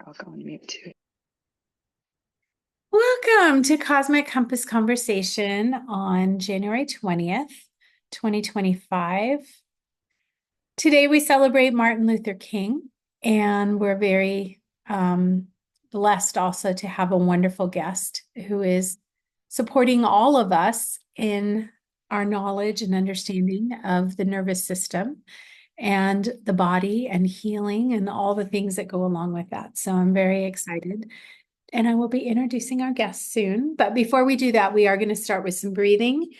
I'll go on mute too. Welcome to Cosmic Compass Conversation on January 20th, 2025. Today we celebrate Martin Luther King, and we're very blessed also to have a wonderful guest who is supporting all of us in our knowledge and understanding of the nervous system and the body and healing and all the things that go along with that. So I'm very excited. And I will be introducing our guests soon. But before we do that, we are going to start with some breathing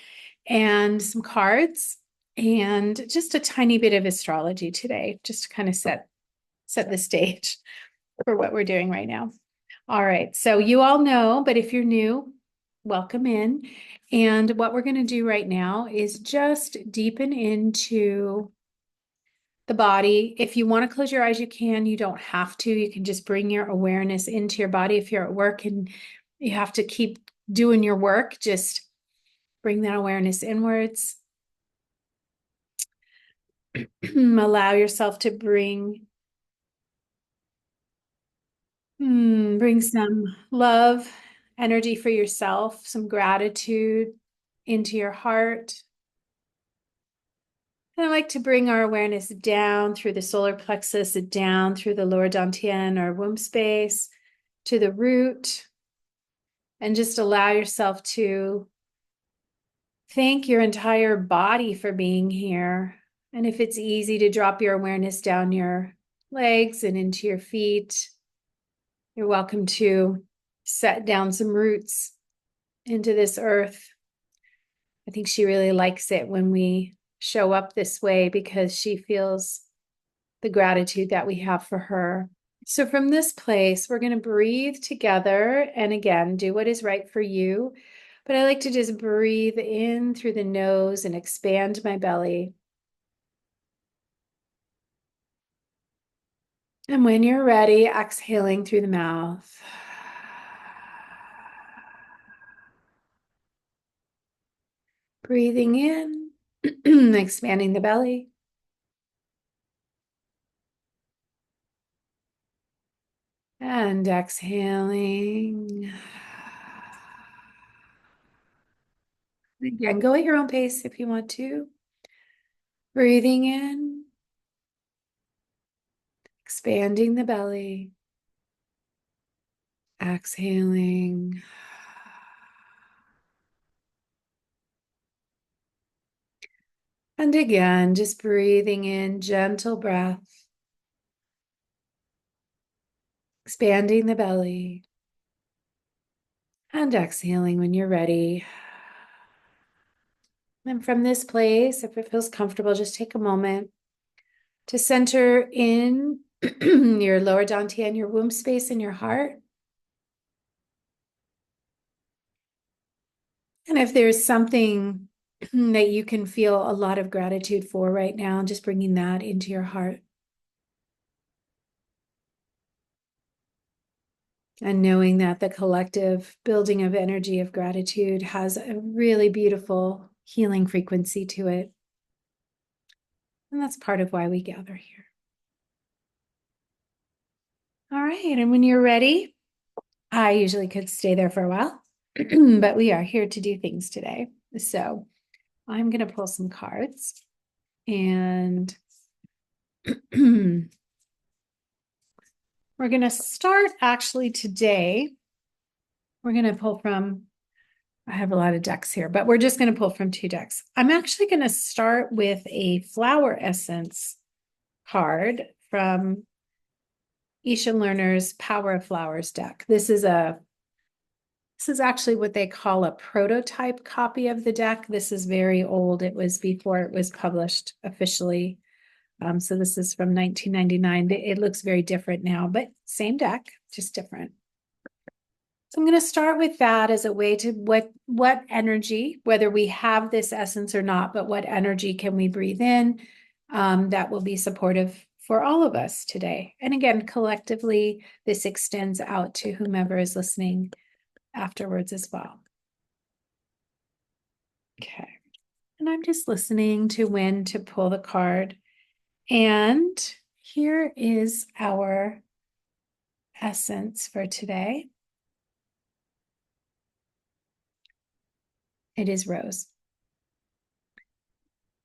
and some cards and just a tiny bit of astrology today, just to kind of set the stage for what we're doing right now. All right. So you all know, but if you're new, welcome in. And what we're going to do right now is just deepen into the body. If you want to close your eyes, you can. You don't have to. You can just bring your awareness into your body. If you're at work and you have to keep doing your work, just bring that awareness inwards. Allow yourself to bring some love, energy for yourself, some gratitude into your heart. And I like to bring our awareness down through the solar plexus, down through the lower dantian or womb space to the root, and just allow yourself to thank your entire body for being here. And if it's easy to drop your awareness down your legs and into your feet, you're welcome to set down some roots into this earth. I think she really likes it when we show up this way because she feels the gratitude that we have for her. So from this place, we're going to breathe together and again, do what is right for you. But I like to just breathe in through the nose and expand my belly. And when you're ready, exhaling through the mouth. Breathing in, expanding the belly. And exhaling. Again, go at your own pace if you want to. Breathing in, expanding the belly. Exhaling. And again, just breathing in, gentle breath. Expanding the belly. And exhaling when you're ready. And from this place, if it feels comfortable, just take a moment to center in your lower dantian, your womb space, and your heart. And if there's something that you can feel a lot of gratitude for right now, just bringing that into your heart. And knowing that the collective building of energy of gratitude has a really beautiful healing frequency to it. And that's part of why we gather here. All right. And when you're ready, I usually could stay there for a while, but we are here to do things today. So I'm going to pull some cards and we're going to start actually today. We're going to pull from, I have a lot of decks here, but we're just going to pull from two decks. I'm actually going to start with a flower essence card from Isha Lerner's Power of Flowers deck. This is actually what they call a prototype copy of the deck. This is very old. It was before it was published officially. So this is from 1999. It looks very different now, but same deck, just different. So I'm going to start with that as a way to what energy, whether we have this essence or not, but what energy can we breathe in that will be supportive for all of us today. And again, collectively, this extends out to whomever is listening afterwards as well. Okay. And I'm just listening to when to pull the card. And here is our essence for today. It is rose.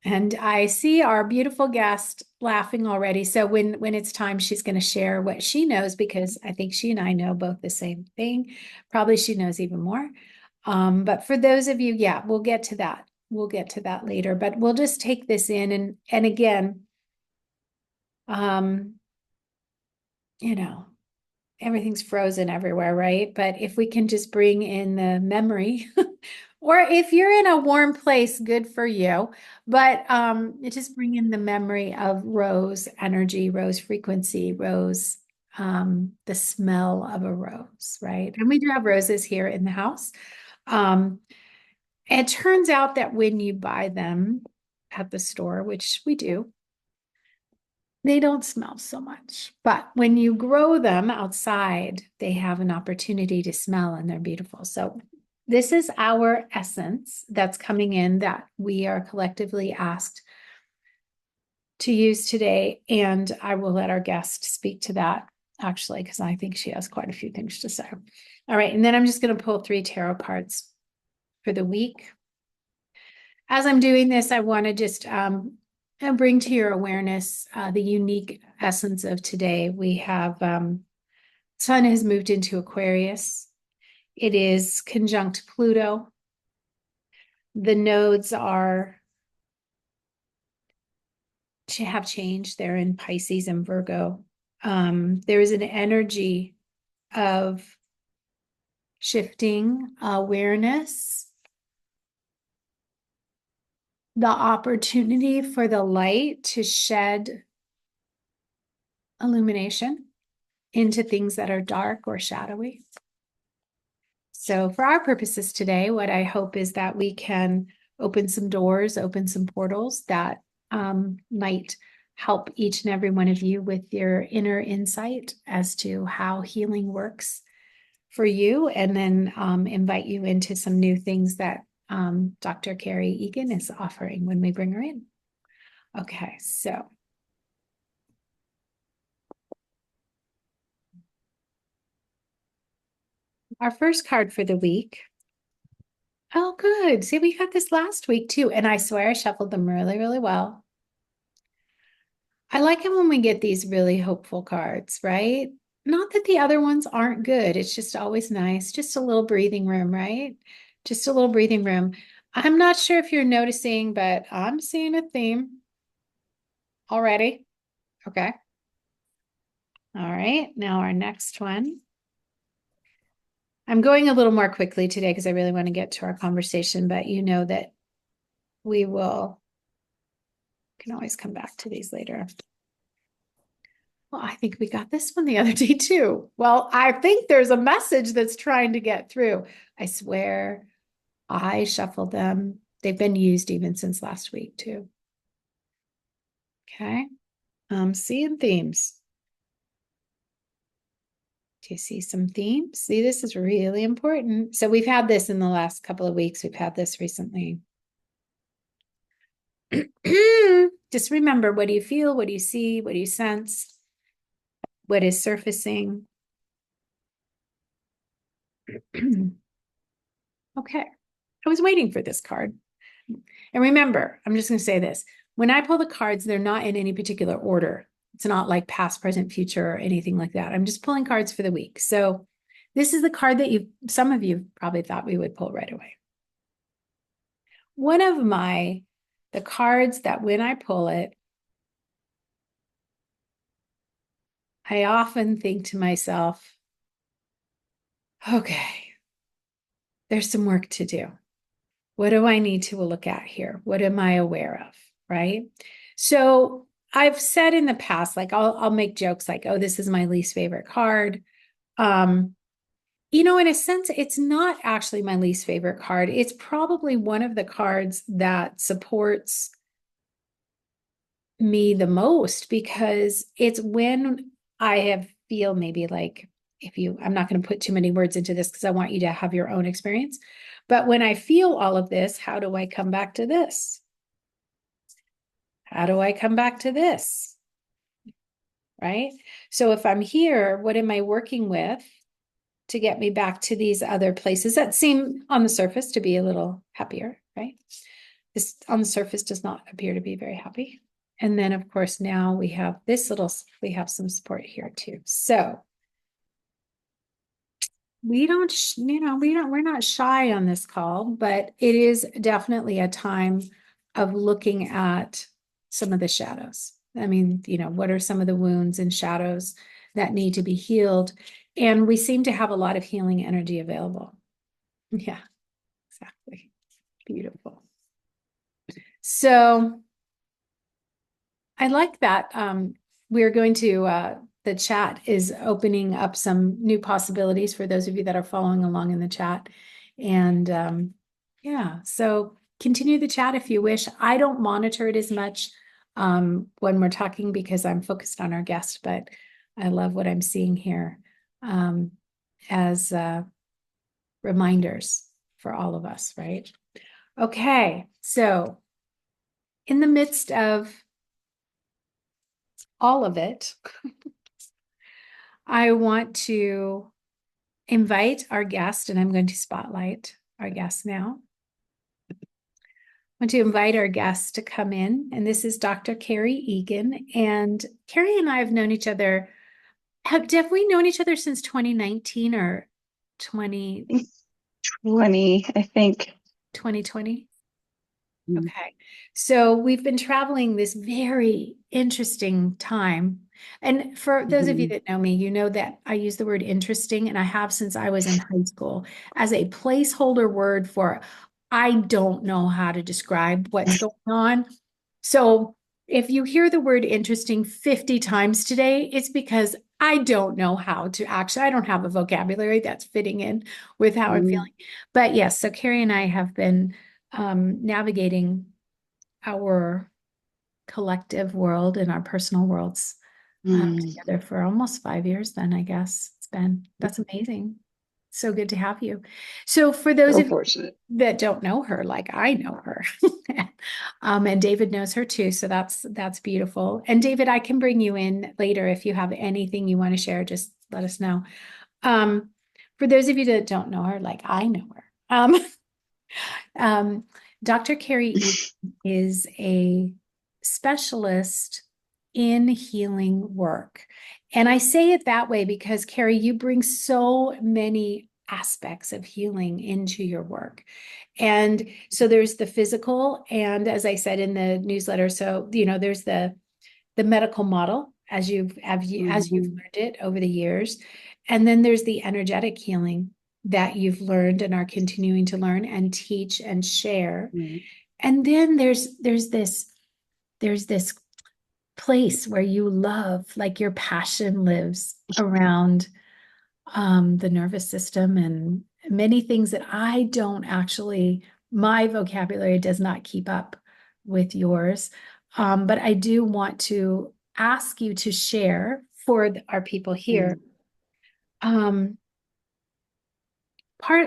And I see our beautiful guest laughing already. So when it's time, she's going to share what she knows, because I think she and I know both the same thing. Probably she knows even more. But for those of you, yeah, we'll get to that. We'll get to that later, but we'll just take this in and again, you know, everything's frozen everywhere, right? But if we can just bring in the memory, or if you're in a warm place, good for you. But just bring in the memory of rose energy, rose frequency, rose, the smell of a rose, right? And we do have roses here in the house. It turns out that when you buy them at the store, which we do, they don't smell so much. But when you grow them outside, they have an opportunity to smell and they're beautiful. So this is our essence that's coming in that we are collectively asked to use today. And I will let our guest speak to that actually, because I think she has quite a few things to say. All right. And then I'm just going to pull 3 tarot cards for the week. As I'm doing this, I want to just bring to your awareness the unique essence of today. We have Sun has moved into Aquarius. It is conjunct Pluto. The nodes have changed. They're in Pisces and Virgo. There is an energy of shifting awareness, the opportunity for the light to shed illumination into things that are dark or shadowy. So for our purposes today, what I hope is that we can open some doors, open some portals that might help each and every one of you with your inner insight as to how healing works for you, and then invite you into some new things that Dr. Kerry Egan is offering when we bring her in. Okay, so our first card for the week. Oh, good. See, we got this last week too. And I swear I shuffled them really, really well. I like it when we get these really hopeful cards, right? Not that the other ones aren't good. It's just always nice. Just a little breathing room, right? Just a little breathing room. I'm not sure if you're noticing, but I'm seeing a theme already. Okay. All right. Now our next one. I'm going a little more quickly today because I really want to get to our conversation, but you know that we can always come back to these later. Well, I think we got this one the other day too. Well, I think there's a message that's trying to get through. I swear I shuffled them. They've been used even since last week too. Okay. I'm seeing themes. Do you see some themes? See, this is really important. So we've had this in the last couple of weeks. We've had this recently. Just remember, what do you feel? What do you see? What do you sense? What is surfacing? Okay. I was waiting for this card. And remember, I'm just going to say this. When I pull the cards, they're not in any particular order. It's not like past, present, future, or anything like that. I'm just pulling cards for the week. So this is the card that some of you probably thought we would pull right away. One of the cards that when I pull it, I often think to myself, okay, there's some work to do. What do I need to look at here? What am I aware of? Right? So I've said in the past, like I'll make jokes like, oh, this is my least favorite card. In a sense, it's not actually my least favorite card. It's probably one of the cards that supports me the most, because it's when I feel maybe like, I'm not going to put too many words into this because I want you to have your own experience. But when I feel all of this, how do I come back to this? How do I come back to this? right? So if I'm here, what am I working with to get me back to these other places that seem on the surface to be a little happier, right? This on the surface does not appear to be very happy. And then of course, now we have we have some support here too. So we don't, we're not shy on this call, but it is definitely a time of looking at some of the shadows. I mean, what are some of the wounds and shadows that need to be healed? And we seem to have a lot of healing energy available. Yeah, exactly. Beautiful. So I like that. We're going to, the chat is opening up some new possibilities for those of you that are following along in the chat. And yeah, so continue the chat if you wish. I don't monitor it as much when we're talking because I'm focused on our guest, but I love what I'm seeing here as reminders for all of us, right? Okay, so in the midst of all of it, I want to invite our guest, and I'm going to spotlight our guest now. I want to invite our guest to come in, and this is Dr. Kerry Egan. And Kerry and I have known each other. Have we known each other since 2019 or 20, I think. 2020? Okay. So we've been traveling this very interesting time. And for those of you that know me, you know that I use the word interesting, and I have since I was in high school as a placeholder word for I don't know how to describe what's going on. So if you hear the word interesting 50 times today, it's because I don't know how to I don't have a vocabulary that's fitting in with how I'm feeling. But yes, so Carrie and I have been navigating our collective world and our personal worlds together for almost 5 years then, I guess. That's amazing. So good to have you. So for those So of you fortunate. that don't know her, like I know her, and David knows her too, so that's beautiful. And David, I can bring you in later if you have anything you want to share, just let us know. For those of you that don't know her, like I know her, um, Dr. Kerry Egan is a specialist in healing work. And I say it that way because, Kerry, you bring so many aspects of healing into your work. And so there's the physical, and as I said in the newsletter, so there's the medical model as you've learned it over the years. And then there's the energetic healing that you've learned and are continuing to learn and teach and share. And then there's this place where you love, like your passion lives around the nervous system and many things that I don't actually, my vocabulary does not keep up with yours. But I do want to ask you to share for our people here um,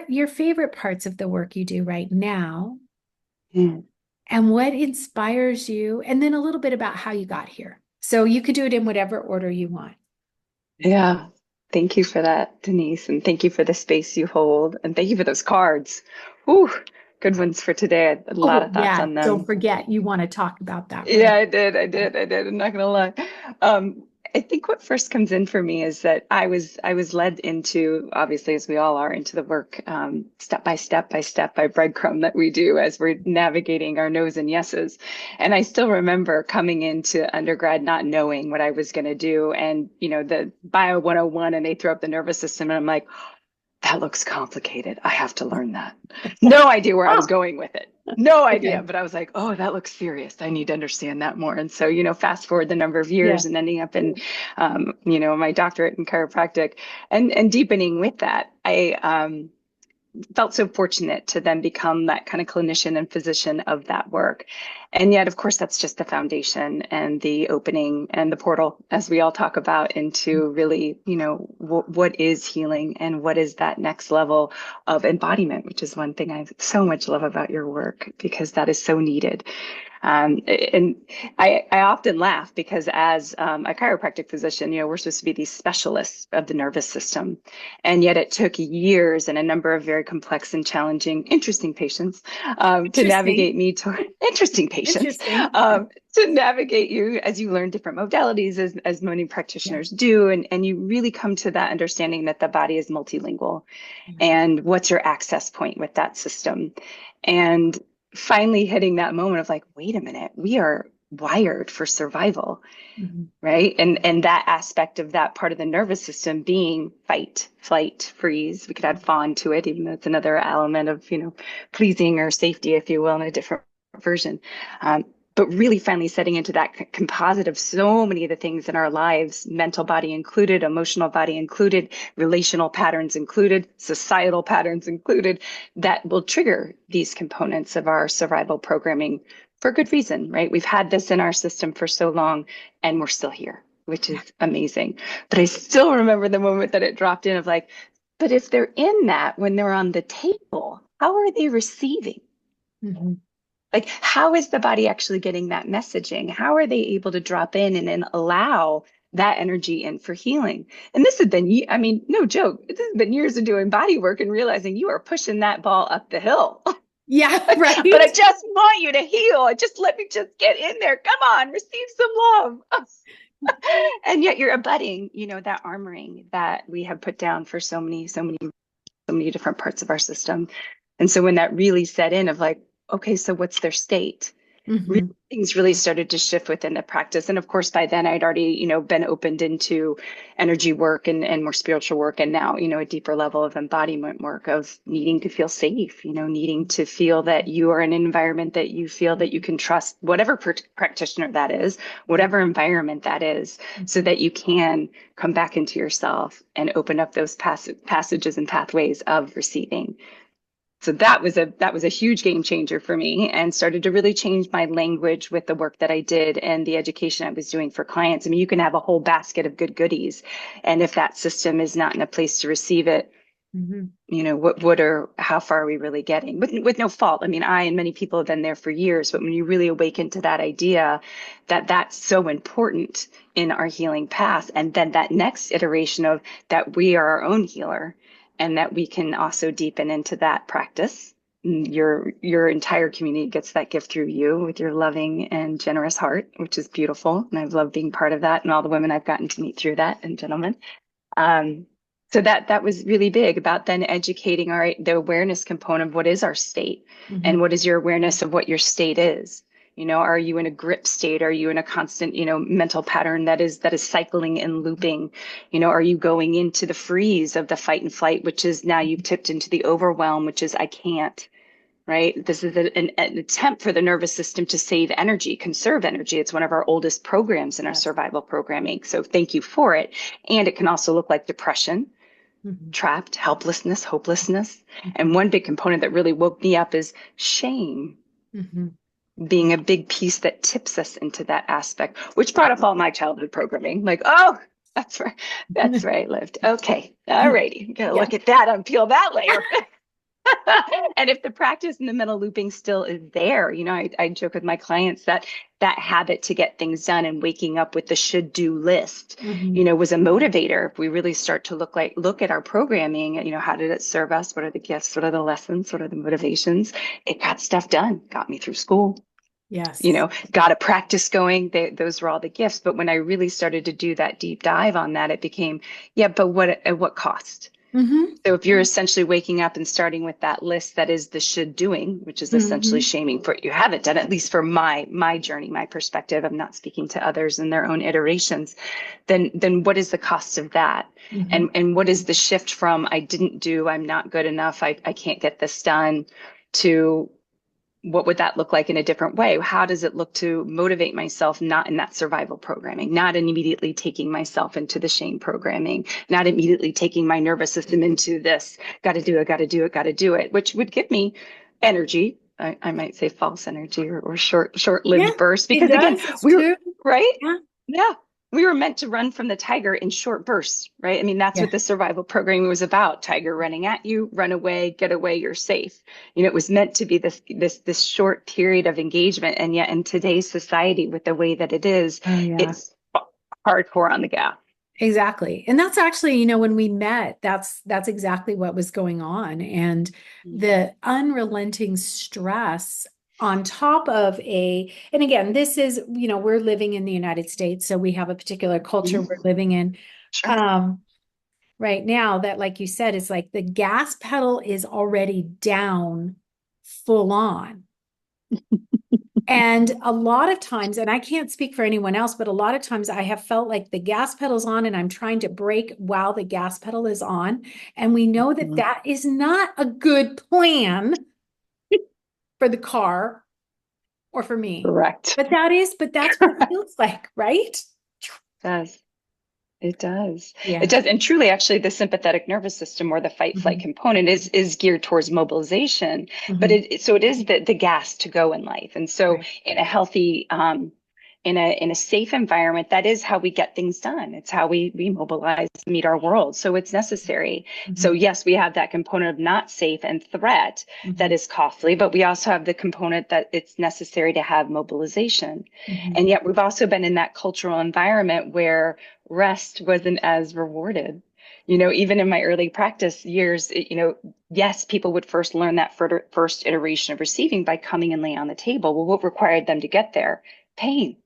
your favorite parts of the work you do right now and what inspires you, and then a little bit about how you got here. So you could do it in whatever order you want. Yeah. Thank you for that, Denise. And thank you for the space you hold. And thank you for those cards. Ooh, good ones for today. I had a lot Oh, of thoughts yeah. on Don't them. forget, you want to talk about that, Yeah, right? I did. I'm not gonna lie. I think what first comes in for me is that I was led into, obviously, as we all are, into the work step by step by breadcrumb that we do as we're navigating our no's and yeses. And I still remember coming into undergrad not knowing what I was going to do, and the Bio 101, and they throw up the nervous system, and I'm like, that looks complicated. I have to learn that. No idea where I was Oh, going with it. No idea. okay. But I was like, oh, that looks serious. I need to understand that more. And so, fast forward the number of Yeah. years and ending up in, my doctorate in chiropractic and deepening with that. I felt so fortunate to then become that kind of clinician and physician of that work. And yet, of course, that's just the foundation and the opening and the portal, as we all talk about, into really, what is healing and what is that next level of embodiment, which is one thing I so much love about your work because that is so needed. And I often laugh because as a chiropractic physician, we're supposed to be these specialists of the nervous system. And yet it took years and a number of very complex and challenging, interesting patients to Interesting. navigate me toward interesting patients Interesting. to navigate you as you learn different modalities, as many Yeah. practitioners do. And you really come to that understanding that the body is multilingual Yeah. and what's your access point with that system. And finally hitting that moment of like, wait a minute, we are wired for survival, Mhm. right? And that aspect of that part of the nervous system being fight, flight, freeze. We could add fawn to it, even though it's another element of, pleasing or safety, if you will, in a different version. But really finally setting into that composite of so many of the things in our lives, mental body included, emotional body included, relational patterns included, societal patterns included, that will trigger these components of our survival programming for good reason, right? We've had this in our system for so long and we're still here, which Yeah. is amazing. But I still remember the moment that it dropped in of like, but if they're in that when they're on the table, how are they receiving? Mhm. Like, how is the body actually getting that messaging? How are they able to drop in and then allow that energy in for healing? And this has been, I mean, no joke, this has been years of doing body work and realizing you are pushing that ball up the hill. Yeah, But I right. just want you to heal. Just let me just get in there. Come on, receive some love. And yet you're abutting, that armoring that we have put down for so many different parts of our system. And so when that really set in of like, okay, so what's their state? Mhm. Things really started to shift within the practice. And of course, by then I'd already, been opened into energy work and more spiritual work. And now, a deeper level of embodiment work of needing to feel safe, needing to feel that you are in an environment that you feel that you can trust, whatever practitioner that is, Yeah. whatever environment that is, so Mhm. that you can come back into yourself and open up those passages and pathways of receiving. So that was a huge game changer for me and started to really change my language with the work that I did and the education I was doing for clients. I mean, you can have a whole basket of good goodies, and if that system is not in a place to receive it, Mhm. what or how far are we really getting? With no fault. I mean, I and many people have been there for years, but when you really awaken to that idea that that's so important in our healing path, and then that next iteration of that we are our own healer, and that we can also deepen into that practice. Your entire community gets that gift through you with your loving and generous heart, which is beautiful. And I've loved being part of that and all the women I've gotten to meet through that and gentlemen. Um, so that was really big about then educating the awareness component of what is our state Mhm. and what is your awareness of what your state is. Are you in a grip state? Are you in a constant, mental pattern that is cycling and looping? Are you going into the freeze of the fight and flight, which is now you've tipped into the overwhelm, which is I can't, right? This is an attempt for the nervous system to save energy, conserve energy. It's one of our oldest programs in our Yes. survival programming. So thank you for it. And it can also look like depression, Mhm. trapped, helplessness, hopelessness. Mhm. And one big component that really woke me up is shame Mhm. being a big piece that tips us into that aspect, which brought up all my childhood programming. Like, oh, that's where I lived. Okay. All righty. Gotta Yeah. look at that, unpeel that layer. And if the practice in the mental looping still is there, I joke with my clients that habit to get things done and waking up with the should do list, Mhm. was a motivator. If we really start to look at our programming, how did it serve us? What are the gifts? What are the lessons? What are the motivations? It got stuff done, got me through school, Yes. got a practice going. Those were all the gifts. But when I really started to do that deep dive on that, it became, yeah, but at what cost? Mhm. So if you're essentially waking up and starting with that list that is the should doing, which is essentially Mhm. shaming for what you haven't done, at least for my journey, my perspective, I'm not speaking to others in their own iterations, then what is the cost of that? Mhm. And what is the shift from I didn't do, I'm not good enough, I can't get this done, to what would that look like in a different way? How does it look to motivate myself, not in that survival programming, not immediately taking myself into the shame programming, not immediately taking my nervous system into this, got to do it, got to do it, got to do it, which would give me energy. I might say false energy or Yeah, short-lived burst, it because again, does. It's we were true. right. Yeah. Yeah. we were meant to run from the tiger in short bursts, right? I mean, that's Yeah. what the survival programming was about. Tiger running at you, run away, get away, you're safe. You know, it was meant to be this short period of engagement. And yet in today's society, with the way that it is, Oh, yeah. it's hardcore on the gas. Exactly. And that's actually, when we met, that's exactly what was going on. And the unrelenting stress on top of and again, this is, we're living in the United States, so we have a particular culture we're Mhm. living in. Sure. Um, right now that, like you said, is like the gas pedal is already down full on. And a lot of times, and I can't speak for anyone else, but a lot of times I have felt like the gas pedal's on and I'm trying to brake while the gas pedal is on. And we know that Mhm. that is not a good plan for the car or for me. Correct. But that's what it feels like, right? Does. It does. It Yeah. does. And truly, actually, the sympathetic nervous system or the fight flight Mhm. component is geared towards mobilization. But Mhm. so it is the gas to go in life. And so Right. in a healthy, in a safe environment, that is how we get things done. It's how we mobilize to meet our world. So it's necessary. So Mhm. yes, we have that component of not safe and threat that Mhm. is costly, but we also have the component that it's necessary to have mobilization. Mhm. And yet we've also been in that cultural environment where rest wasn't as rewarded. You know, even in my early practice years, yes, people would first learn that first iteration of receiving by coming and laying on the table. Well, what required them to get there? Pain.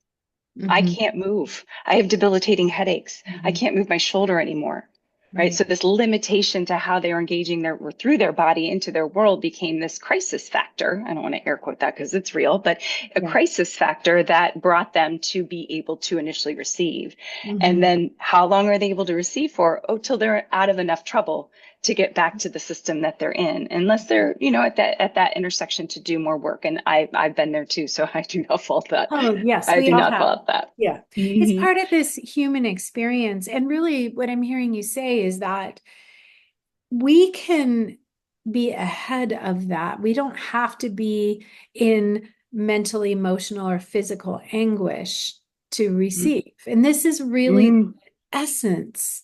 I Mhm. can't move. I have debilitating headaches. I Mhm. can't move my shoulder anymore. Right. Right. So this limitation to how they were engaging through their body into their world became this crisis factor. I don't want to air quote that because it's real, but a Yeah. crisis factor that brought them to be able to initially receive. And Mhm. then how long are they able to receive for? Oh, till they're out of enough trouble to get back to the system that they're in, unless they're, at that intersection to do more work. And I've been there too. So I do not fault that. Oh, yes, I we do all not have. fault that. Yeah. It's Hmm. part of this human experience. And really, what I'm hearing you say is that we can be ahead of that. We don't have to be in mental, emotional, or physical anguish to receive. And this is really Mm, the essence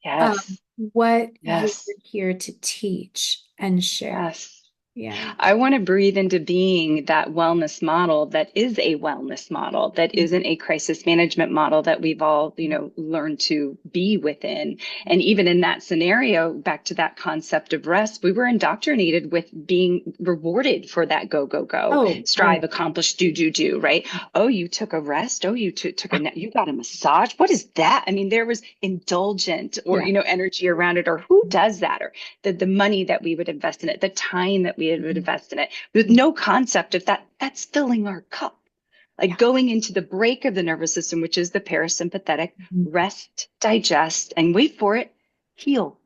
of yes, what you're yes, here to teach and share. yes. Yeah. I want to breathe into being that wellness model that is a wellness model, that isn't a crisis management model that we've all, learned to be within. And even in that scenario, back to that concept of rest, we were indoctrinated with being rewarded for that go, go, go, Oh, strive, accomplish, do, do, do, right? Oh, you took a rest. Oh, you took a nap. You got a massage. What is that? I mean, there was indulgent or, yeah. energy around it, or who does that? Or the money that we would invest in it, the time that we would invest in it, with no concept of that. That's filling our cup. Like Yeah. going into the break of the nervous system, which is the parasympathetic, Mhm. rest, digest, and wait for it, heal.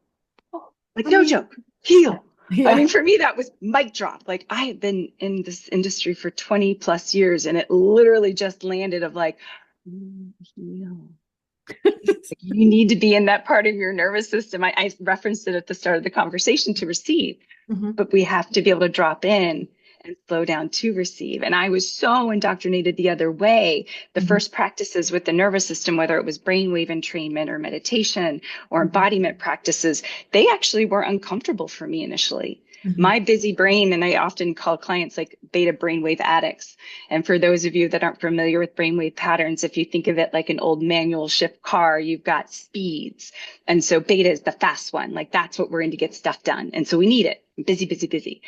Like no Amazing. joke, heal. I Yeah. mean, for me, that was mic drop. Like I have been in this industry for 20 plus years, and it literally just landed of like, heal. Like you need to be in that part of your nervous system. I referenced it at the start of the conversation to receive, Mhm. but we have to be able to drop in and slow down to receive. And I was so indoctrinated the other way. The Mhm. first practices with the nervous system, whether it was brainwave entrainment or meditation or Mhm. embodiment practices, they actually were uncomfortable for me initially. Mhm. My busy brain, and I often call clients like beta brainwave addicts. And for those of you that aren't familiar with brainwave patterns, if you think of it like an old manual shift car, you've got speeds. And so beta is the fast one. Like that's what we're in to get stuff done. And so we need it. Busy, busy, busy.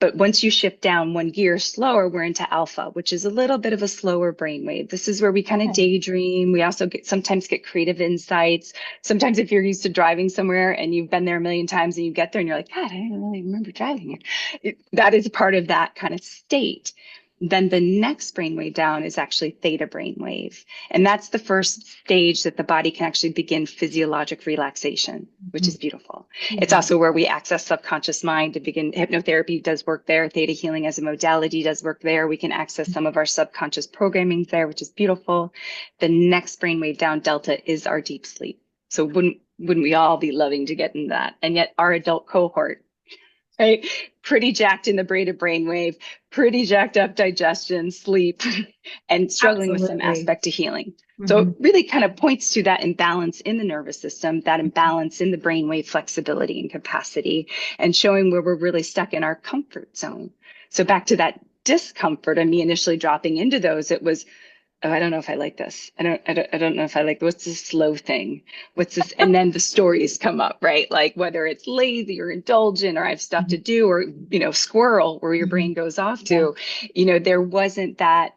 But once you shift down one gear slower, we're into alpha, which is a little bit of a slower brainwave. This is where we kind of Okay. daydream. We also sometimes get creative insights. Sometimes if you're used to driving somewhere and you've been there a million times and you get there and you're like, God, I don't really remember driving here. That is part of that kind of state. Then the next brainwave down is actually theta brainwave. And that's the first stage that the body can actually begin physiologic relaxation, which is Mhm. beautiful. It's Mhm. also where we access subconscious mind to begin. Hypnotherapy does work there. Theta healing as a modality does work there. We can access some of our subconscious programming there, which is beautiful. The next brainwave down, delta, is our deep sleep. So wouldn't we all be loving to get in that? And yet our adult cohort, right? Pretty jacked in the braided brainwave, pretty jacked up digestion, sleep, and struggling with some Absolutely. aspect of healing. So it Hmm. really kind of points to that imbalance in the nervous system, that imbalance in the brainwave flexibility and capacity, and showing where we're really stuck in our comfort zone. So back to that discomfort and me initially dropping into those, it was, oh, I don't know if I like this. I don't know if I like, what's this slow thing? What's this? And then the stories come up, right? Like whether it's lazy or indulgent or I have stuff to do or, squirrel where your Hmm. brain goes off Yeah. to, there wasn't that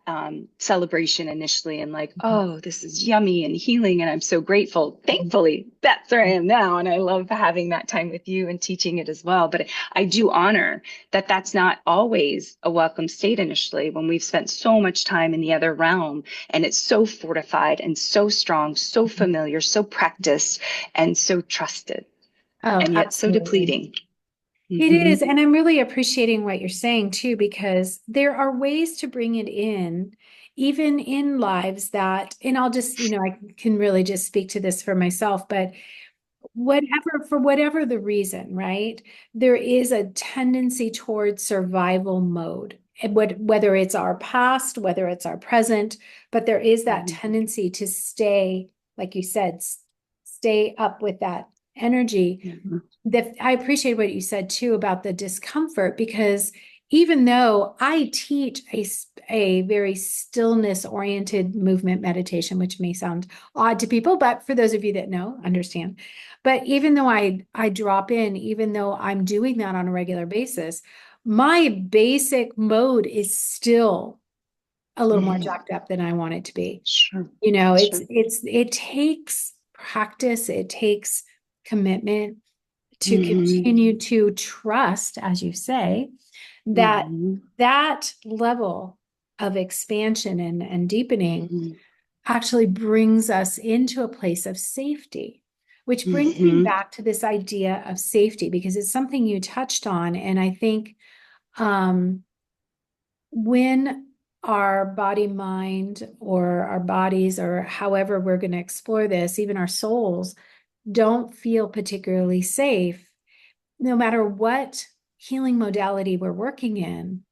celebration initially and like, oh, this is yummy and healing. And I'm so grateful. Thankfully, that's where I am now. And I love having that time with you and teaching it as well. But I do honor that that's not always a welcome state initially when we've spent so much time in the other realm and it's so fortified and so strong, so familiar, so practiced, and so trusted, Oh, and yet so absolutely. depleting. It Mm-hmm. is. And I'm really appreciating what you're saying too, because there are ways to bring it in, even in lives that, and I'll just, I can really just speak to this for myself, but for whatever the reason, right? There is a tendency towards survival mode. And whether it's our past, whether it's our present, but there is that Mm-hmm. tendency to stay, like you said, stay up with that energy. Mm-hmm. That I appreciate what you said too about the discomfort, because even though I teach a very stillness oriented movement meditation, which may sound odd to people, but for those of you that know, understand. But even though I drop in, even though I'm doing that on a regular basis, my basic mode is still a little more Mm-hmm. jacked up than I want it to be. Sure. It's Sure. it takes practice, it takes commitment to Mm-hmm. continue to trust, as you say, that Mm-hmm. that level of expansion and deepening Mm-hmm. actually brings us into a place of safety, which brings me Mm-hmm. back to this idea of safety, because it's something you touched on. And I think um, when our body, mind, or our bodies, or however we're going to explore this, even our souls, don't feel particularly safe, no matter what healing modality we're working in,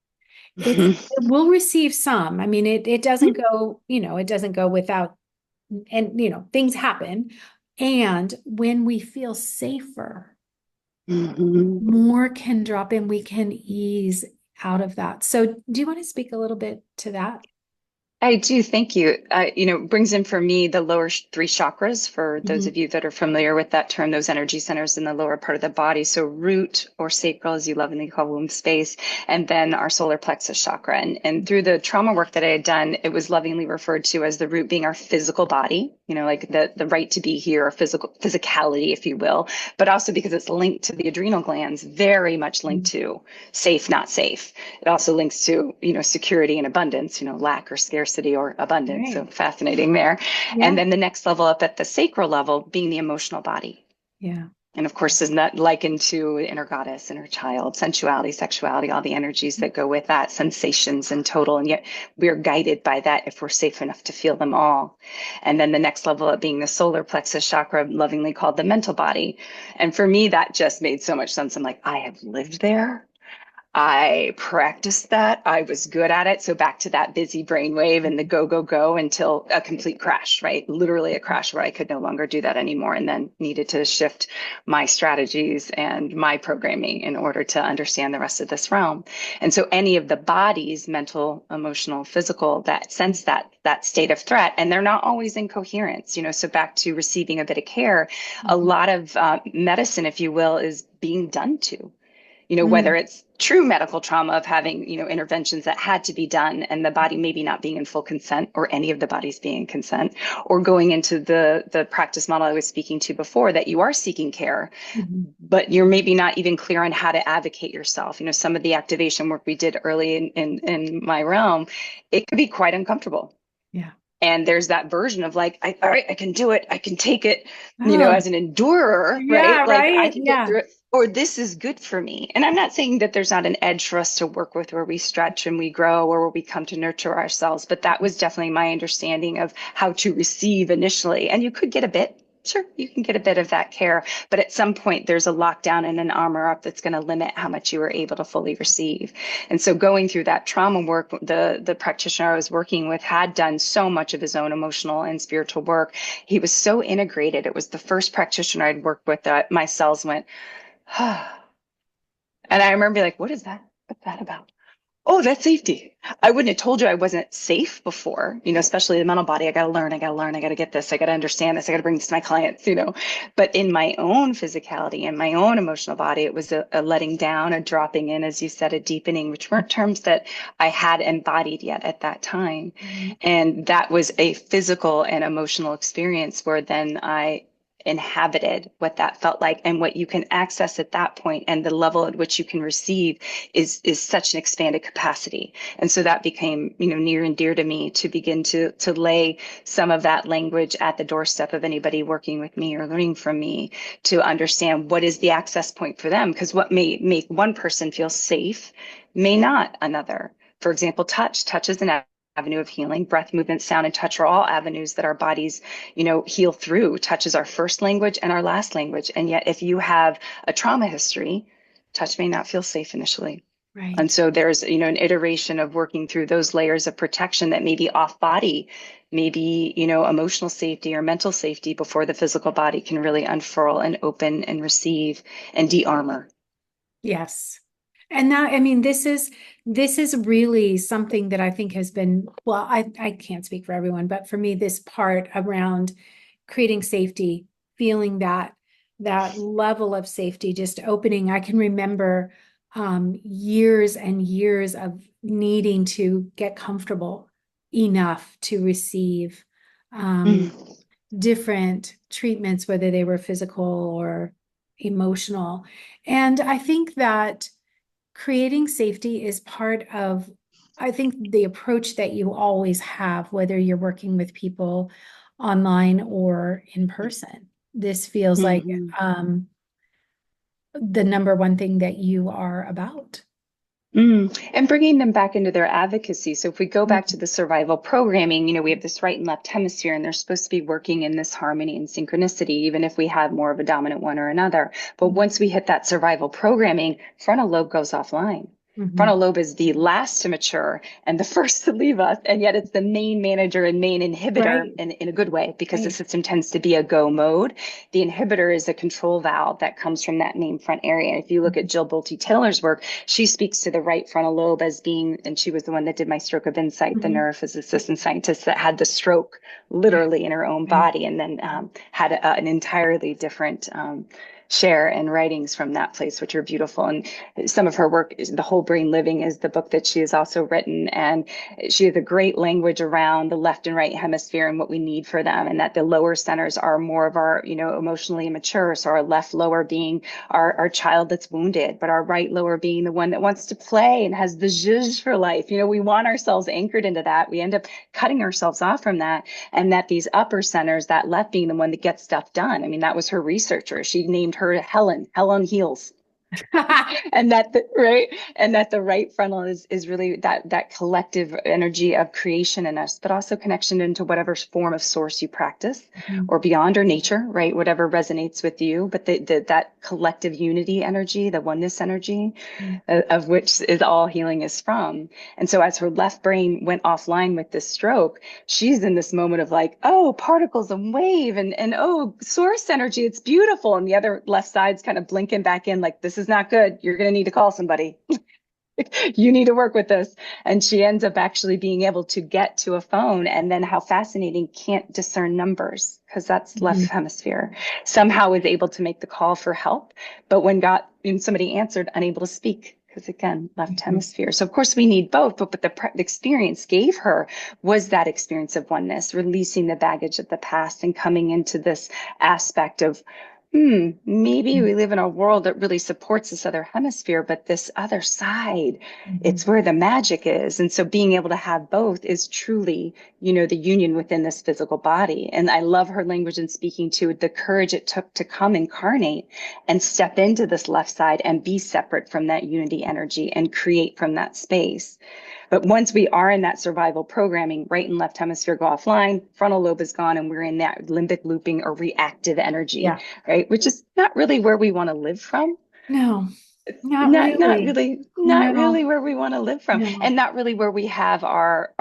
it will receive some. I mean, it doesn't go, it doesn't go without, and things happen. And when we feel safer, Mm-hmm. more can drop in, we can ease out of that. So do you want to speak a little bit to that? I do. Thank you. Brings in for me the lower three chakras. For those Mhm. of you that are familiar with that term, those energy centers in the lower part of the body. So root or sacral, as you lovingly call womb space, and then our solar plexus chakra. And through the trauma work that I had done, it was lovingly referred to as the root being our physical body, like the right to be here, or physicality, if you will, but also because it's linked to the adrenal glands, very much linked to safe, not safe. It also links to, security and abundance, lack or scarcity or abundance. So Right. fascinating there. And Yeah. then the next level up at the sacral level being the emotional body. Yeah. And of course, is not likened to inner goddess, inner child, sensuality, sexuality, all the energies that go with that, sensations in total. And yet we're guided by that if we're safe enough to feel them all. And then the next level up being the solar plexus chakra, lovingly called the mental body. And for me, that just made so much sense. I'm like, I have lived there. I practiced that. I was good at it. So back to that busy brainwave and the go, go, go until a complete crash, right? Literally a crash where I could no longer do that anymore and then needed to shift my strategies and my programming in order to understand the rest of this realm. And so any of the bodies, mental, emotional, physical, that sense that state of threat, and they're not always in coherence, so back to receiving a bit of care, a lot of medicine, if you will, is being done to whether Mm. it's true medical trauma of having, interventions that had to be done and the body maybe not being in full consent or any of the bodies being in consent, or going into the practice model I was speaking to before that you are seeking care, Mhm. but you're maybe not even clear on how to advocate yourself. Some of the activation work we did early in my realm, it could be quite uncomfortable. Yeah. And there's that version of like, all right, I can do it. I can take it, Oh, as an endurer, right? yeah, Like I right. can get Yeah. through it, or this is good for me. And I'm not saying that there's not an edge for us to work with where we stretch and we grow or where we come to nurture ourselves. But that was definitely my understanding of how to receive initially. And you could get a bit. Sure, you can get a bit of that care, but at some point there's a lockdown and an armor up that's going to limit how much you were able to fully receive. And so going through that trauma work, the practitioner I was working with had done so much of his own emotional and spiritual work. He was so integrated. It was the first practitioner I'd worked with that my cells went, ah. And I remember being like, what is that? What's that about? Oh, that's safety. I wouldn't have told you I wasn't safe before, especially the mental body. I got to learn, I got to learn, I got to get this, I got to understand this, I got to bring this to my clients. But in my own physicality and my own emotional body, it was a letting down, a dropping in, as you said, a deepening, which weren't terms that I had embodied yet at that time. Mm-hmm. And that was a physical and emotional experience where then I inhabited what that felt like, and what you can access at that point and the level at which you can receive is such an expanded capacity. And so that became near and dear to me, to begin to lay some of that language at the doorstep of anybody working with me or learning from me, to understand what is the access point for them, because what may make one person feel safe may not another. For example, touch is an avenue of healing. Breath, movement, sound, and touch are all avenues that our bodies, heal through. Touch is our first language and our last language. And yet, if you have a trauma history, touch may not feel safe initially. Right. And so there's, an iteration of working through those layers of protection that may be off body, maybe, emotional safety or mental safety before the physical body can really unfurl and open and receive and de-armor. Yes. And that, I mean, this is really something that I think has been, well, I can't speak for everyone, but for me, this part around creating safety, feeling that level of safety, just opening. I can remember years and years of needing to get comfortable enough to receive different treatments, whether they were physical or emotional. And I think that creating safety is part of, I think, the approach that you always have, whether you're working with people online or in person. This feels like the number one thing that you are about. And bringing them back into their advocacy. So if we go back to the survival programming, we have this right and left hemisphere, and they're supposed to be working in this harmony and synchronicity, even if we have more of a dominant one or another. But once we hit that survival programming, frontal lobe goes offline. Frontal lobe is the last to mature and the first to leave us. And yet it's the main manager and main inhibitor in a good way, because the system tends to be a go mode. The inhibitor is a control valve that comes from that main front area. If you look at Jill Bolte Taylor's work, she speaks to the right frontal lobe as being, and she was the one that did my stroke of insight, the neurophysicist and scientist that had the stroke literally in her own body, and then had an entirely different share and writings from that place, which are beautiful. And some of her work is The Whole Brain Living is the book that she has also written. And she has a great language around the left and right hemisphere and what we need for them. And that the lower centers are more of our, emotionally immature. So our left lower being our child that's wounded, but our right lower being the one that wants to play and has the zhuzh for life. We want ourselves anchored into that. We end up cutting ourselves off from that. And that these upper centers, that left being the one that gets stuff done. I mean, that was her researcher. She named her Helen Heals. And that the right frontal is really that collective energy of creation in us, but also connection into whatever form of source you practice or beyond, or nature, right? Whatever resonates with you, but that collective unity energy, the oneness energy of which is all healing is from. And so as her left brain went offline with this stroke, she's in this moment of like, oh, particles and wave and oh, source energy, it's beautiful. And the other left side's kind of blinking back in like, this is not good. You're going to need to call somebody. You need to work with this. And she ends up actually being able to get to a phone. And then how fascinating, can't discern numbers, because that's left hemisphere. Somehow is able to make the call for help. But when somebody answered, unable to speak, because again, left hemisphere. So of course we need both, but the experience gave her was that experience of oneness, releasing the baggage of the past and coming into this aspect of, maybe we live in a world that really supports this other hemisphere, but this other side, it's where the magic is. And so being able to have both is truly, the union within this physical body. And I love her language in speaking to the courage it took to come incarnate and step into this left side and be separate from that unity energy and create from that space. But once we are in that survival programming, right and left hemisphere go offline, frontal lobe is gone, and we're in that limbic looping or reactive energy, Yeah. right? Which is not really where we want to live from. No, It's not not really. really No, where we want to live from, no. and not really where we have our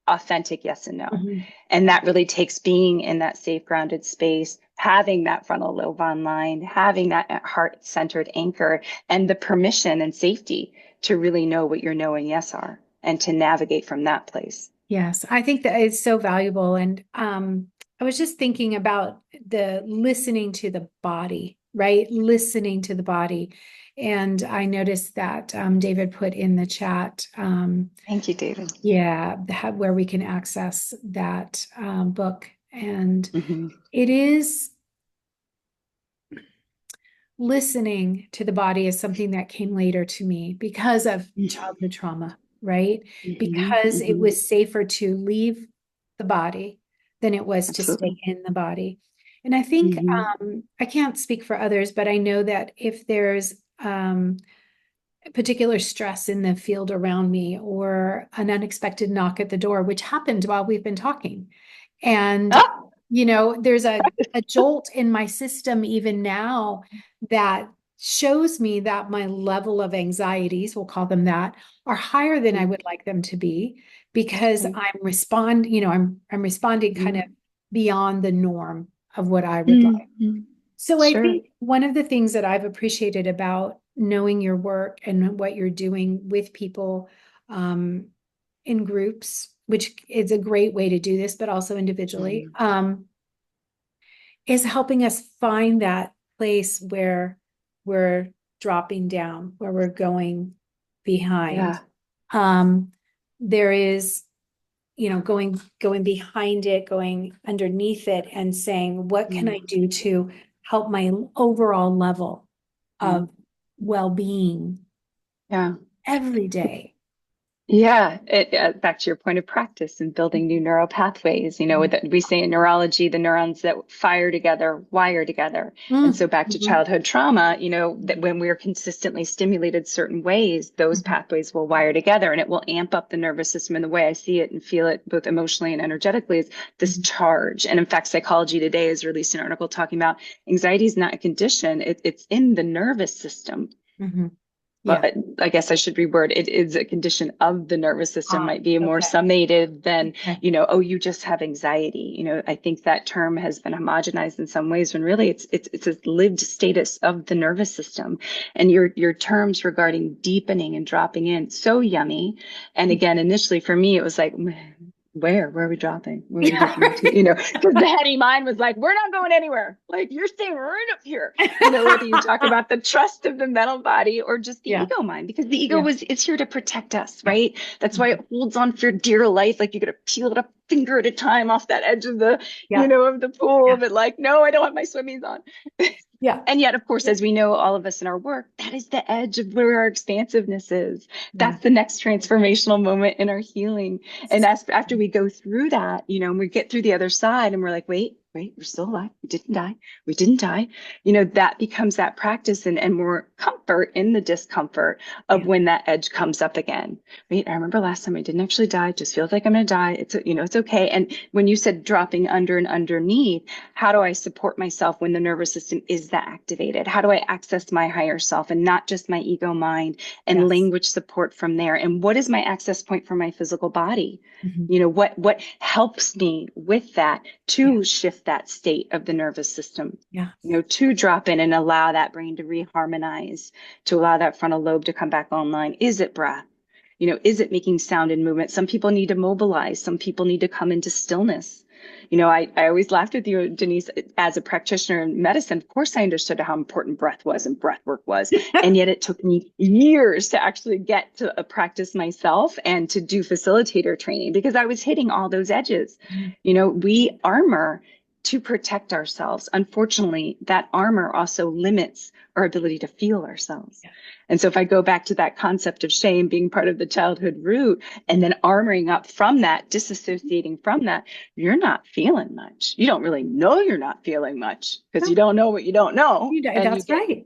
authentic yes and no. Mhm. And that really takes being in that safe grounded space, having that frontal lobe online, having that heart centered anchor, and the permission and safety to really know what your no and yes are, and to navigate from that place. Yes, I think that it's so valuable. And I was just thinking about the listening to the body, right? Listening to the body. And I noticed that David put in the chat, Thank you, David. yeah, where we can access that book. And Hmm. it is listening to the body is something that came later to me because of childhood trauma, right? Hmm. Because it Hmm. was safer to leave the body than it was to stay Absolutely. in the body. And I think Hmm. I can't speak for others, but I know that if there's particular stress in the field around me or an unexpected knock at the door, which happened while we've been talking, and Ah! there's a jolt in my system even now that shows me that my level of anxieties, we'll call them that, are higher than I would like them to be because Right. I'm responding kind of Mm. beyond the norm of what I would like. Mhm. So I Sure. think one of the things that I've appreciated about knowing your work and what you're doing with people um, in groups, which is a great way to do this, but also individually, Mm. is helping us find that place where we're dropping down, where we're going behind. Yeah. Um, there is, going behind it, going underneath it, and saying, what can I Mm. do to help my overall level Mm. of well-being Yeah. every day? Yeah, back to your point of practice and building new neural pathways. We say in neurology, the neurons that fire together wire together. And so back to Mhm. childhood trauma, that when we're consistently stimulated certain ways, those Mhm. pathways will wire together, and it will amp up the nervous system. And the way I see it and feel it, both emotionally and energetically, is this Mhm. charge. And in fact, Psychology Today has released an article talking about anxiety is not a condition; it's in the nervous system. Mhm. Well, Yeah. I guess I should reword, it is a condition of the nervous system, Ah, might be more okay. summated than, Okay. oh, you just have anxiety. I think that term has been homogenized in some ways when really it's a lived status of the nervous system. And your terms regarding deepening and dropping in, so yummy. And again, initially for me, it was like, where are we dropping? Where are we Yeah. dipping into? Because the heady mind was like, we're not going anywhere. Like, you're staying right up here. Whether you talk about the trust of the mental body or just the Yeah. ego mind, because the ego Yeah. it's here to protect us, Yeah. right? That's why Mhm. it holds on for dear life. Like, you got to peel it a finger at a time off that edge of the, Yeah. of the pool. Yeah. But like, no, I don't have my swimmies on. Yeah. And yet, of course, as we know, all of us in our work, that is the edge of where our expansiveness is. Yeah. That's the next transformational moment in our healing. And after we go through that, and we get through the other side and we're like, wait, we're still alive. We didn't die. We didn't die. That becomes that practice and more comfort in the discomfort of Yeah. when that edge comes up again. Wait, I remember last time I didn't actually die. It just feels like I'm going to die. It's okay. And when you said dropping under and underneath, how do I support myself when the nervous system is that activated? How do I access my higher self and not just my ego mind, and Yes. language support from there? And what is my access point for my physical body? Mhm. What helps me with that Yeah. to shift that state of the nervous system? Yeah. To drop in and allow that brain to reharmonize, to allow that frontal lobe to come back online. Is it breath? Is it making sound and movement? Some people need to mobilize. Some people need to come into stillness. I always laughed with you, Denise, as a practitioner in medicine. Of course, I understood how important breath was and breath work was. And yet it took me years to actually get to practice myself and to do facilitator training because I was hitting all those edges. Mhm. We armor to protect ourselves. Unfortunately, that armor also limits our ability to feel ourselves. Yeah. And so if I go back to that concept of shame being part of the childhood root and then armoring up from that, disassociating from that, you're not feeling much. You don't really know you're not feeling much because No, you don't know what you don't know. And you that's get right.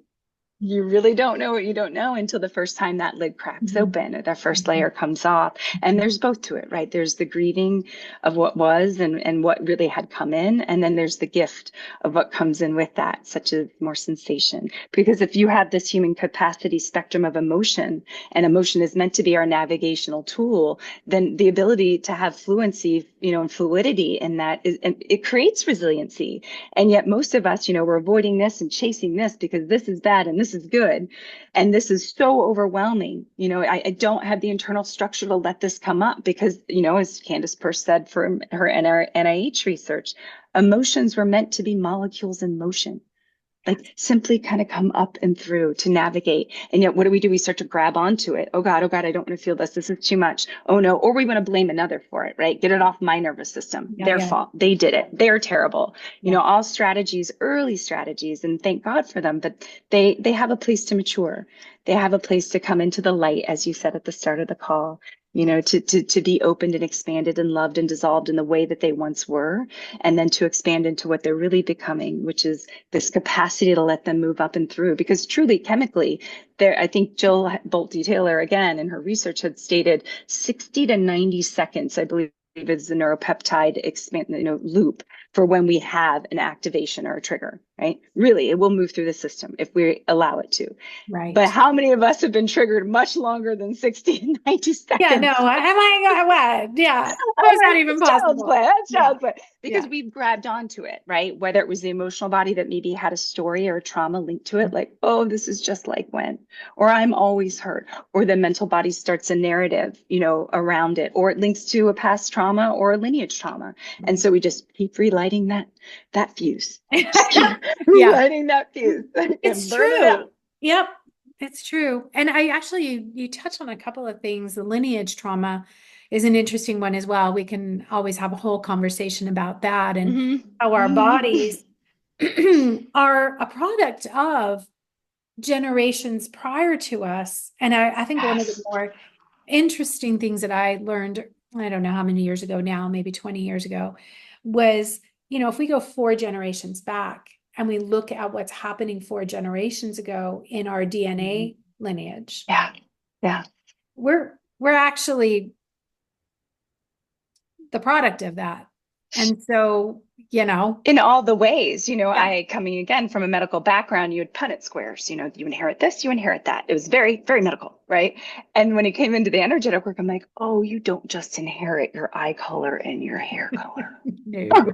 You really don't know what you don't know until the first time that lid cracks Mhm. open or the first Mhm. layer comes off. And there's both to it, right? There's the grieving of what was and what really had come in. And then there's the gift of what comes in with that, such as more sensation. Because if you have this human capacity spectrum of emotion, and emotion is meant to be our navigational tool, then the ability to have fluency, and fluidity in that is, and it creates resiliency. And yet most of us, we're avoiding this and chasing this because this is bad and this is good. And this is so overwhelming. I don't have the internal structure to let this come up because, as Candace Purse said from her NIH research, emotions were meant to be molecules in motion, like simply kind of come up and through to navigate. And yet, what do? We start to grab onto it. Oh God, I don't want to feel this. This is too much. Oh no. Or we want to blame another for it, right? Get it off my nervous system. Yeah, Their yeah, fault. They did it. They're terrible. yeah. All strategies, early strategies, and thank God for them, but they have a place to mature. They have a place to come into the light, as you said at the start of the call. To be opened and expanded and loved and dissolved in the way that they once were, and then to expand into what they're really becoming, which is this capacity to let them move up and through. Because truly, chemically, there, I think Jill Bolte Taylor, again, in her research had stated 60 to 90 seconds, I believe, is the neuropeptide loop for when we have an activation or a trigger, right? Really, it will move through the system if we allow it to. But Right. how many of us have been triggered much longer than 60 and 90 Yeah, no, seconds? am I what? Yeah, All how's that right, even that's child's possible? play. That's Yeah, child's play. Because yeah. we've grabbed onto it, right? Whether it was the emotional body that maybe had a story or a trauma linked to it, like, oh, this is just like when, or I'm always hurt, or the mental body starts a narrative, around it, or it links to a past trauma or a lineage trauma. And Right. so we just keep relighting that fuse. Just keep Yeah, relighting that fuse it's and burn it true. up. Yep, it's true. And I actually, you touched on a couple of things. The lineage trauma is an interesting one as well. We can always have a whole conversation about that and how our Mm-hmm. bodies are a product of generations prior to us. And I think one of the Yes. more interesting things that I learned, I don't know how many years ago now, maybe 20 years ago, was, if we go 4 generations back and we look at what's happening 4 generations ago in our Mhm. DNA lineage, Yeah. Yeah. we're actually the product of that. And so, In all the ways, yeah. I coming again from a medical background, you had Punnett squares, you inherit this, you inherit that. It was very, very medical, right? And when it came into the energetic work, I'm like, oh, you don't just inherit your eye color and your hair color. No.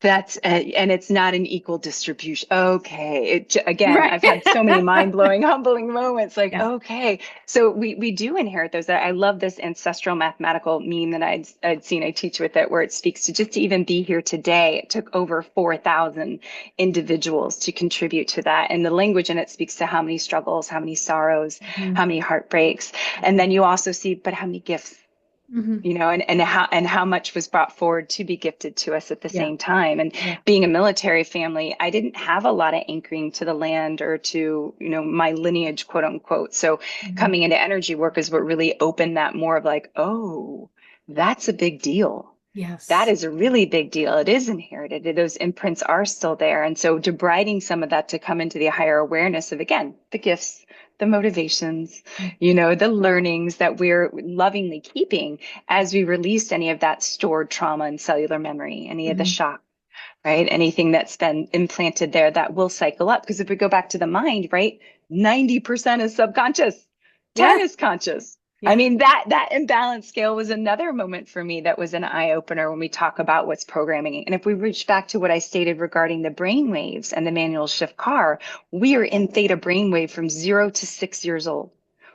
That and it's not an equal distribution. Okay. Again, Right. I've had so many mind-blowing, humbling moments like, Yeah. okay. So we do inherit those. I love this ancestral mathematical meme that I'd seen. I teach with it where it speaks to just to even be here today. It took over 4,000 individuals to contribute to that. And the language in it speaks to how many struggles, how many sorrows, how Mhm. many heartbreaks. And then you also see, but how many gifts, Mhm. and how much was brought forward to be gifted to us at the Yeah. same time. And Yeah. being a military family, I didn't have a lot of anchoring to the land or to, my lineage, quote unquote. So Mhm. coming into energy work is what really opened that more of like, oh, that's a big deal. That Yes. is a really big deal. It is inherited. Those imprints are still there. And so debriding some of that to come into the higher awareness of, again, the gifts, the motivations, the learnings that we're lovingly keeping as we released any of that stored trauma and cellular memory, any of the Mhm. shock, right? Anything that's been implanted there that will cycle up. Because if we go back to the mind, right, 90% is subconscious, 10 Yeah. is conscious. I Yeah. mean, that imbalance scale was another moment for me that was an eye opener when we talk about what's programming. And if we reach back to what I stated regarding the brain waves and the manual shift car, we are in theta brainwave from 0 to 6 years old.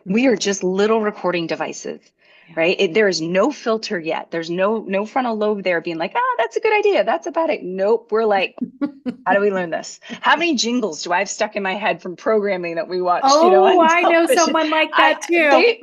We are just little recording devices, Yeah. right? There is no filter yet. There's no frontal lobe there being like, that's a good idea. That's about it. Nope. We're like, how do we learn this? How many jingles do I have stuck in my head from programming that we watched, on Oh, I know television? someone like I that too. they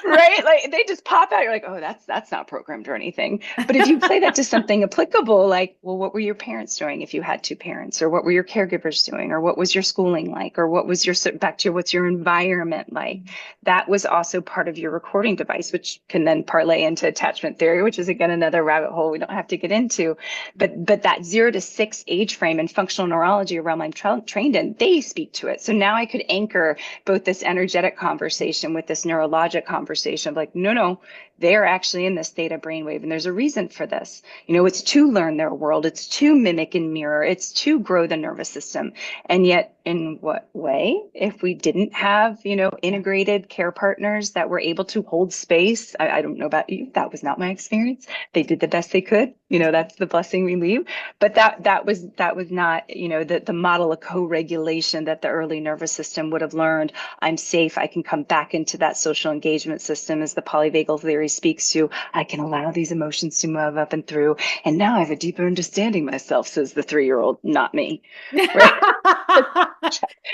Right? Like they just pop out. You're like, oh, that's not programmed or anything. But if you play that to something applicable, like, well, what were your parents doing if you had two parents, or what were your caregivers doing, or what was your schooling like, or what was your back to what's your environment like? That was also part of your recording device, which can then parlay into attachment theory, which is again another rabbit hole we don't have to get into. But that 0 to 6 age frame and functional neurology, a realm I'm trained in, they speak to it. So now I could anchor both this energetic conversation with this neurologic conversation of like, no, they're actually in this theta brainwave, and there's a reason for this. It's to learn their world, it's to mimic and mirror, it's to grow the nervous system. And yet, in what way? If we didn't have, integrated care partners that were able to hold space, I don't know about you, that was not my experience. They did the best they could. That's the blessing we leave. But that was not, the model of co-regulation that the early nervous system would have learned. I'm safe. I can come back into that social engagement system, as the polyvagal theory speaks to. I can allow these emotions to move up and through. And now I have a deeper understanding myself, says the 3-year-old, not me. Right?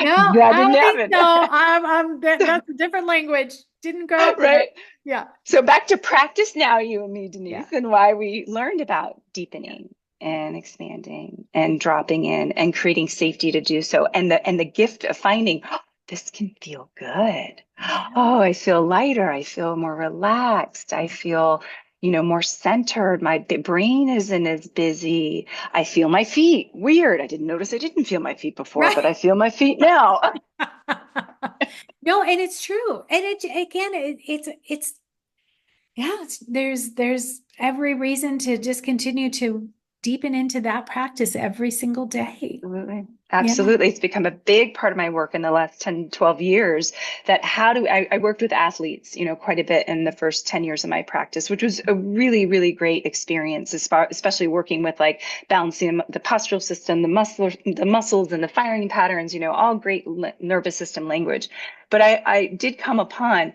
No, That I didn't don't think happen. so. That's a different language. Didn't grow up with Right? it. Yeah. So back to practice now, you and me, Yeah. Denise, and why we learned about deepening and expanding and dropping in and creating safety to do so. And the gift of finding, oh, this can feel good. Yeah. Oh, I feel lighter. I feel more relaxed. I feel, more centered. My brain isn't as busy. I feel my feet. Weird. I didn't notice I didn't feel my feet before, but Right. I feel my feet now. No, and it's true. And it's yeah, there's every reason to just continue to deepen into that practice every single day. Absolutely. Yeah. Absolutely. It's become a big part of my work in the last 10, 12 years, that how do I worked with athletes, quite a bit in the first 10 years of my practice, which was a really, really great experience, especially working with like balancing the postural system, the muscles and the firing patterns, all great nervous system language. But I did come upon,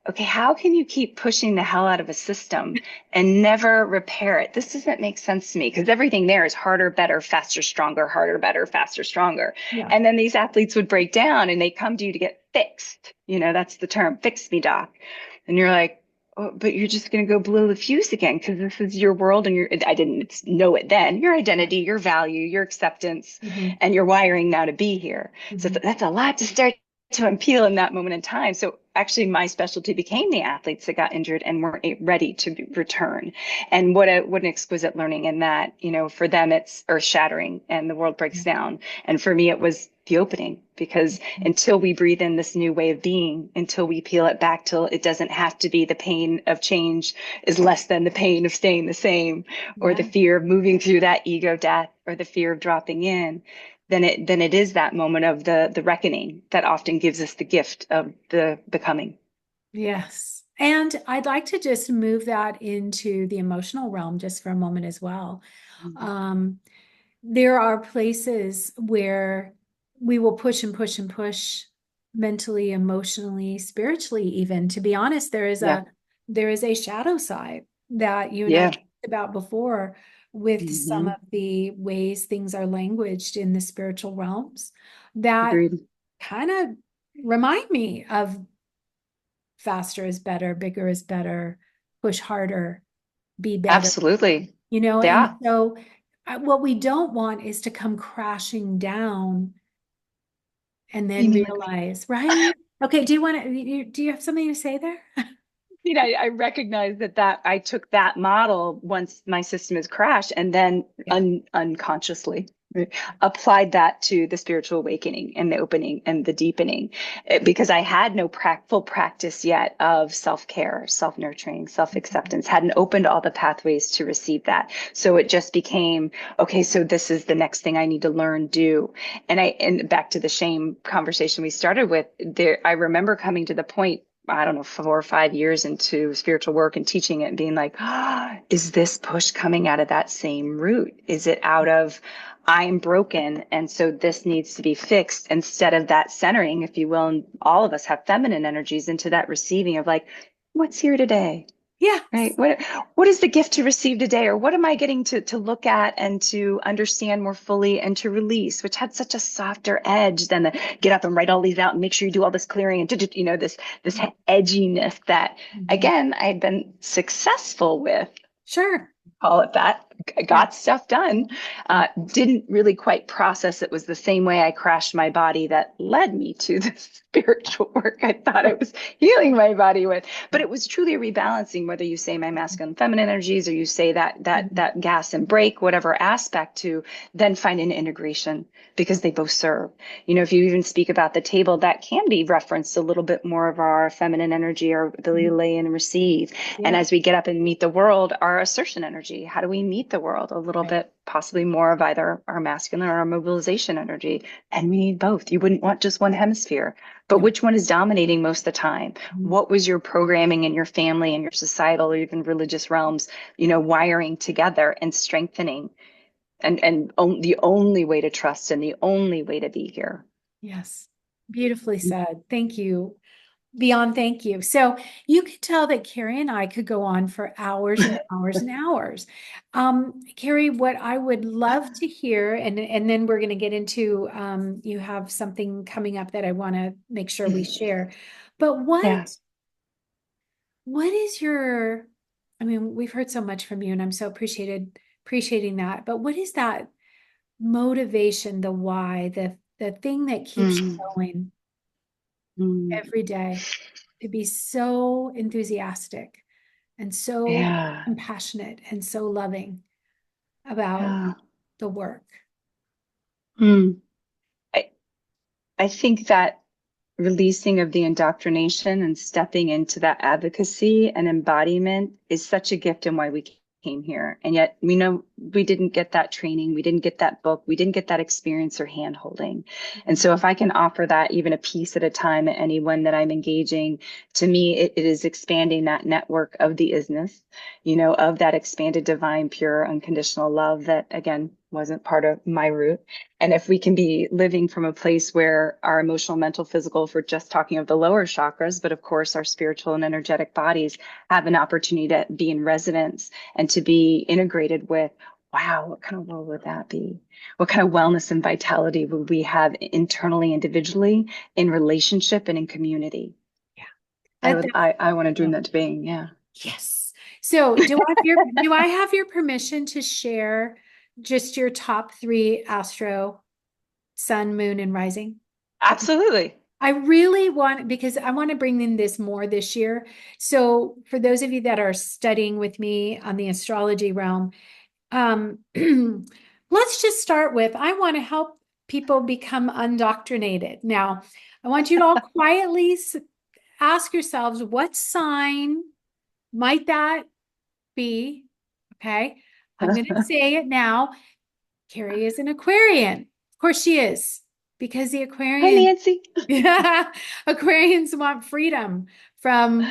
okay, how can you keep pushing the hell out of a system and never repair it? This doesn't make sense to me, because everything there is harder, better, faster, stronger, harder, better, faster, stronger. Yeah. And then these athletes would break down and they come to you to get fixed. That's the term, fix me, doc. And you're like, oh, but you're just going to go blow the fuse again, because this is your world and I didn't know it then, your identity, your value, your acceptance, Mhm. and your wiring now to be here. So Mhm. that's a lot to start to unpeel in that moment in time. So actually my specialty became the athletes that got injured and weren't ready to return. And what an exquisite learning in that, for them it's earth shattering and the world breaks down. And for me, it was the opening, because until we breathe in this new way of being, until we peel it back till it doesn't have to be, the pain of change is less than the pain of staying the same, or the Yeah. fear of moving through that ego death, or the fear of dropping in, then it is that moment of the reckoning that often gives us the gift of the becoming. Yes. And I'd like to just move that into the emotional realm just for a moment as well. Mhm. Um, there are places where we will push and push and push mentally, emotionally, spiritually, even. To be honest, Yeah. there is a shadow side that you and I Yeah. talked about before, with some Hmm. of the ways things are languaged in the spiritual realms that Agreed. kind of remind me of faster is better, bigger is better, push harder, be better, Absolutely. and Yeah. so what we don't want is to come crashing down and then Feeling like realize, right? Okay, do you have something to say there? I recognize that I took that model once my system has crashed, and then Yeah. unconsciously, right, applied that to the spiritual awakening and the opening and the deepening. Because I had no full practice yet of self-care, self-nurturing, self-acceptance, hadn't opened all the pathways to receive that. So it just became, okay, so this is the next thing I need to learn, do. And back to the shame conversation we started with, there, I remember coming to the point, I don't know, 4 or 5 years into spiritual work and teaching it and being like, is this push coming out of that same root? Is it out of, I'm broken, and so this needs to be fixed, instead of that centering, if you will? And all of us have feminine energies into that receiving of like, what's here today? Right. Yes. What is the gift to receive today? Or what am I getting to look at and to understand more fully and to release, which had such a softer edge than the get up and write all these out and make sure you do all this clearing and this edginess that Mhm. again I had been successful with, Sure. call it that. I Yeah. got stuff done. Didn't really quite process it was the same way I crashed my body that led me to the spiritual work I thought I was healing my body with. But it was truly a rebalancing, whether you say my masculine and feminine energies or you say Mhm. that gas and brake, whatever aspect to then find an integration because they both serve. If you even speak about the table, that can be referenced a little bit more of our feminine energy, our ability to lay in and receive. And Yeah. as we get up and meet the world, our assertion energy, how do we meet the world? A little Right. bit, possibly more of either our masculine or our mobilization energy. And we need both. You wouldn't want just one hemisphere, but No. which one is dominating most of the time? Mhm. What was your programming in your family and your societal or even religious realms, wiring together and strengthening? The only way to trust and the only way to be here. Yes. Beautifully said. Thank you. Beyond thank you. So you could tell that Kerry and I could go on for hours and hours and hours. Kerry, what I would love to hear, and then we're going to get into you have something coming up that I want to make sure we share. But Yeah. what is your, I mean, we've heard so much from you, and I'm so appreciating that. But what is that motivation, the why, the thing that keeps you Mm, going mm, every day? To be so enthusiastic and so yeah. compassionate and so loving about Yeah. the work. Mm. I, I think that releasing of the indoctrination and stepping into that advocacy and embodiment is such a gift and why we came here. And yet we know we didn't get that training, we didn't get that book, we didn't get that experience or hand holding. And so if I can offer that even a piece at a time at anyone that I'm engaging, to me, it is expanding that network of the isness, of that expanded divine, pure, unconditional love that again wasn't part of my root. And if we can be living from a place where our emotional, mental, physical, if we're just talking of the lower chakras, but of course our spiritual and energetic bodies have an opportunity to be in resonance and to be integrated with, wow, what kind of world would that be? What kind of wellness and vitality would we have internally, individually, in relationship and in community? Yeah. I That, would, that I want to dream yeah. that to being, yeah. Yes. So do I have your permission to share just your top three astro, sun, moon, and rising? Absolutely. I really want, because I want to bring in this more this year. So for those of you that are studying with me on the astrology realm, Um, let's just start with I want to help people become undoctrinated. Now, I want you to all quietly ask yourselves what sign might that be? Okay. I'm going to say it now. Carrie is an Aquarian. Of course she is, because the Hi, Aquarian, Nancy. yeah, Aquarians want freedom from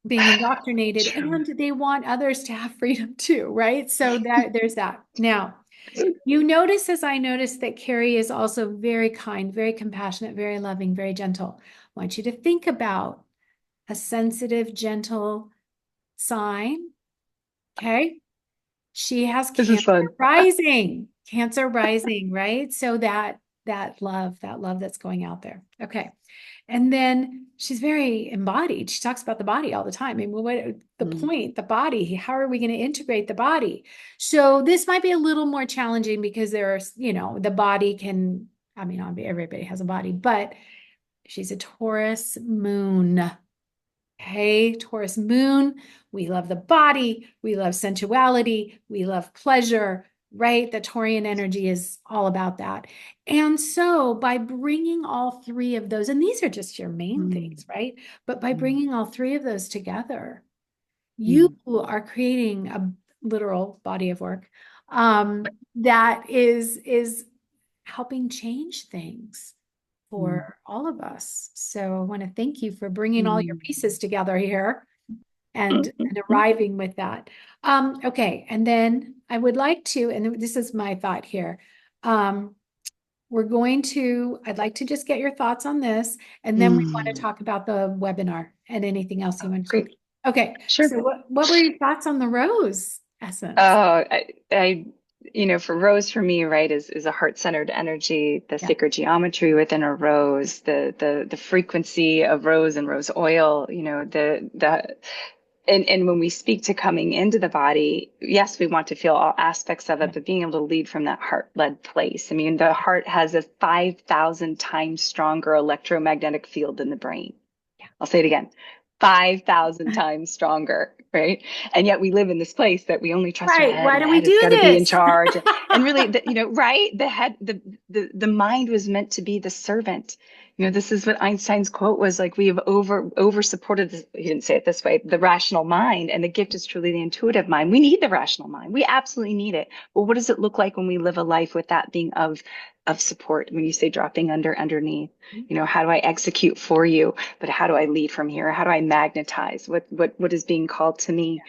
being indoctrinated True. and they want others to have freedom too, right? So that there's that. Now, you notice, as I noticed, that Carrie is also very kind, very compassionate, very loving, very gentle. I want you to think about a sensitive, gentle sign. Okay. She has This is fun. Cancer rising, right? So that love that's going out there. Okay. And then she's very embodied. She talks about the body all the time. I mean, what the Mm, point, the body, how are we going to integrate the body? So this might be a little more challenging because there's, the body can, I mean, everybody has a body, but she's a Taurus moon. Okay, Taurus moon. We love the body. We love sensuality. We love pleasure, right? The Taurian energy is all about that. And so by bringing all three of those, and these are just your main mm, things, right? But by mm, bringing all three of those together, you mm, are creating a literal body of work that is helping change things mm, for all of us. So I want to thank you for bringing all your mm. pieces together here and arriving with that. Okay, and then I would like to, and this is my thought here. Um, I'd like to just get your thoughts on this, and then we want to Mm. talk about the webinar and anything else you want to Great. share. Okay. Sure. So what were your thoughts on the rose essence? Oh, for rose for me, right, is a heart-centered energy, the Yeah. sacred geometry within a rose, the frequency of rose and rose oil, and when we speak to coming into the body, yes, we want to feel all aspects of Yeah. it, but being able to lead from that heart-led place. I mean, the heart has a 5,000 times stronger electromagnetic field than the brain. I'll say it again, 5,000 times stronger, right? And yet we live in this place that we only trust our Right. head, Why and do the we head has do got to be in this? charge. And really, right? The head, the mind was meant to be the servant. This is what Einstein's quote was like, we have over supported this. He didn't say it this way, the rational mind, and the gift is truly the intuitive mind. We need the rational mind. We absolutely need it. But what does it look like when we live a life with that being of support? When you say dropping underneath, how do I execute for you? But how do I lead from here? How do I magnetize what is being called to me?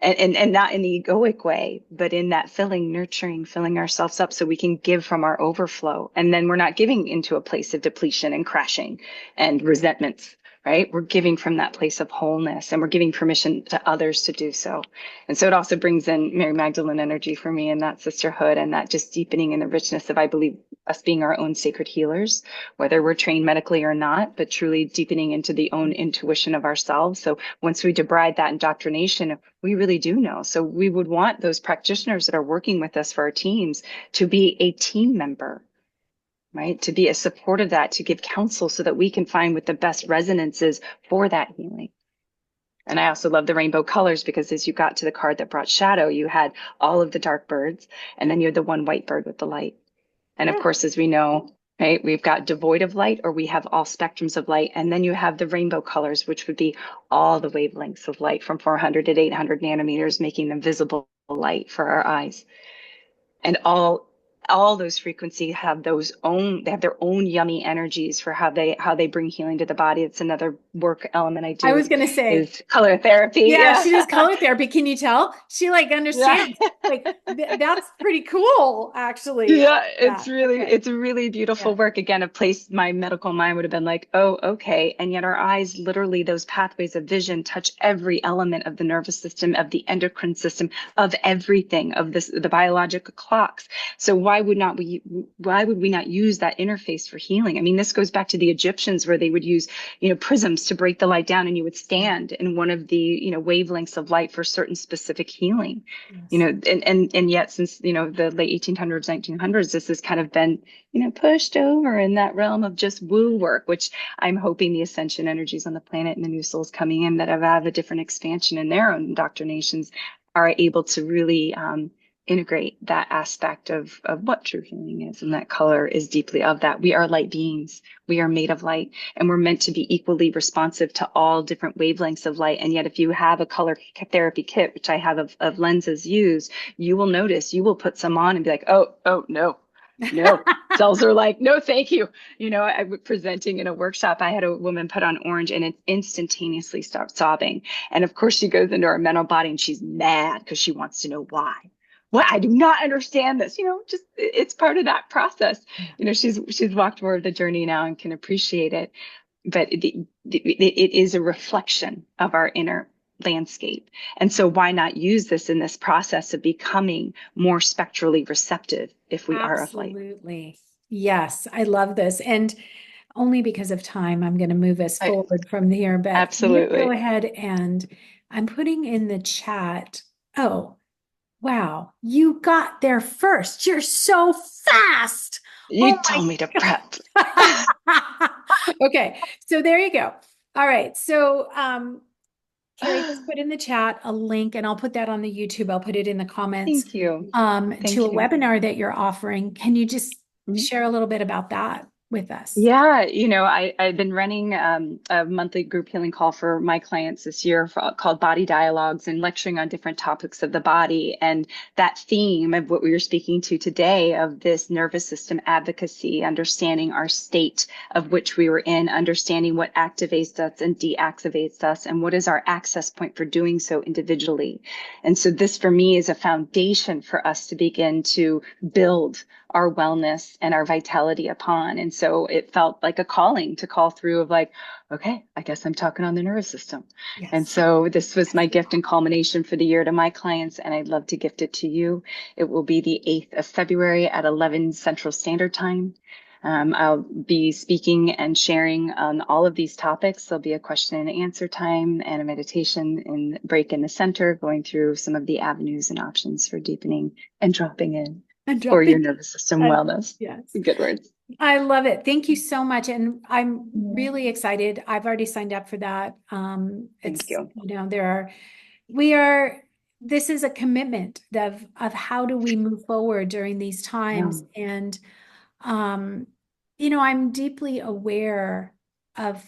And not in the egoic way, but in that filling, nurturing, filling ourselves up so we can give from our overflow. And then we're not giving into a place of depletion and crashing and resentments, right? We're giving from that place of wholeness, and we're giving permission to others to do so. And so it also brings in Mary Magdalene energy for me, and that sisterhood and that just deepening in the richness of, I believe, us being our own sacred healers, whether we're trained medically or not, but truly deepening into the own intuition of ourselves. So once we debride that indoctrination, we really do know. So we would want those practitioners that are working with us for our teams to be a team member, right? To be a support of that, to give counsel so that we can find what the best resonance is for that healing. And I also love the rainbow colors, because as you got to the card that brought shadow, you had all of the dark birds, and then you had the one white bird with the light. And of Yeah. course, as we know, right, we've got devoid of light, or we have all spectrums of light. And then you have the rainbow colors, which would be all the wavelengths of light from 400 to 800 nanometers, making them visible light for our eyes. And all those frequencies have they have their own yummy energies for how they bring healing to the body. It's another work element I I do was going to say, is color therapy. yeah, Yeah. she does color therapy. Can you tell? She like Yeah. understands. Like that's pretty cool, actually. Yeah, Yeah. Okay. it's really Yeah. beautiful work. Again, a place my medical mind would have been like, oh, okay. And yet our eyes, literally those pathways of vision touch every element of the nervous system, of the endocrine system, of everything, of the biological clocks. So why would we not use that interface for healing? I mean, this goes back to the Egyptians, where they would use, prisms to break the light down, and you would stand in one of the, wavelengths of light for certain specific healing. Yes. And yet, since the late 1800s, 1900s, this has kind of been pushed over in that realm of just woo work, which I'm hoping the ascension energies on the planet and the new souls coming in that have a different expansion in their own indoctrinations are able to really integrate that aspect of what true healing is. And that color is deeply of that. We are light beings. We are made of light, and we're meant to be equally responsive to all different wavelengths of light. And yet, if you have a color therapy kit, which I have of lenses used, you will notice, you will put some on and be like, oh, no. No, cells are like, no, thank you. I was presenting in a workshop. I had a woman put on orange, and it instantaneously stopped sobbing. And of course, she goes into her mental body and she's mad because she wants to know why. What? I do not understand this. Just it's part of that process. Yeah. She's walked more of the journey now and can appreciate it. But it is a reflection of our inner landscape. And so why not use this in this process of becoming more spectrally receptive if we are of light? Absolutely. Yes, I love this. And only because of time, I'm going to move us I, forward from here. But I'm going to go absolutely. ahead and I'm putting in the chat. Oh, wow. You got there first. You're so fast. You Oh told me to prep. my. Okay. So there you go. All right. So, Kerry just put in the chat a link, and I'll put that on the YouTube. I'll put it in the comments, Thank you. to Thank a you. webinar that you're offering. Can you just Mhm. share a little bit about that with us? Yeah, I've been running a monthly group healing call for my clients this year called Body Dialogues, and lecturing on different topics of the body. And that theme of what we were speaking to today, of this nervous system advocacy, understanding our state of which we were in, understanding what activates us and deactivates us, and what is our access point for doing so individually. And so this for me is a foundation for us to begin to build our wellness and our vitality upon. And so it felt like a calling to call through of like, okay, I guess I'm talking on the nervous system. And Yes. so this was my gift and culmination for the year to my clients, and I'd love to gift it to you. It will be the 8th of February at 11 Central Standard Time. I'll be speaking and sharing on all of these topics. There'll be a question and answer time and a meditation and break in the center, going through some of the avenues and options for deepening and dropping in And for your dropping. nervous system I- wellness. Yes. Good words. I love it. Thank you so much. And I'm really excited. I've already signed up for that. Thank It's, you. we are, this is a commitment of how do we move forward during these Yeah. times. And, um, I'm deeply aware of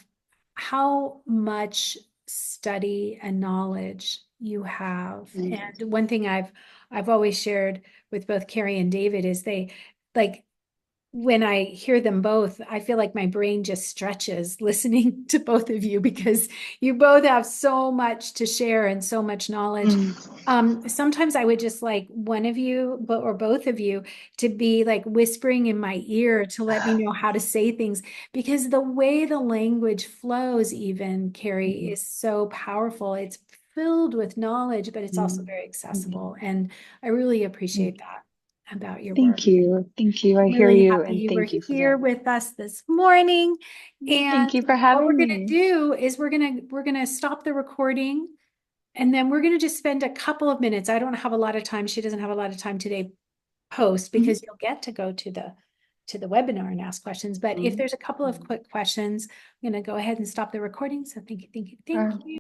how much study and knowledge you have. Mm. And one thing I've always shared with both Kerry and David is they like when I hear them both, I feel like my brain just stretches listening to both of you because you both have so much to share and so much knowledge. Mm. Sometimes I would just like one of you, but or both of you, to be like whispering in my ear to let me know how to say things because the way the language flows, even Carrie, Mhm. is so powerful. It's filled with knowledge, but it's also Mm. very Mm. accessible, and I really appreciate Mm. that about your work. Thank you. Thank you. I hear Really you, happy and you were thank you for here that. with us this morning. And Thank you for what we're having gonna me. do is we're gonna stop the recording and then we're gonna just spend a couple of minutes. I don't have a lot of time. She doesn't have a lot of time today post Mhm. because you'll get to go to the webinar and ask questions. But if Mhm. there's a couple of quick questions, I'm gonna go ahead and stop the recording. So thank you, thank you, thank Uh, you.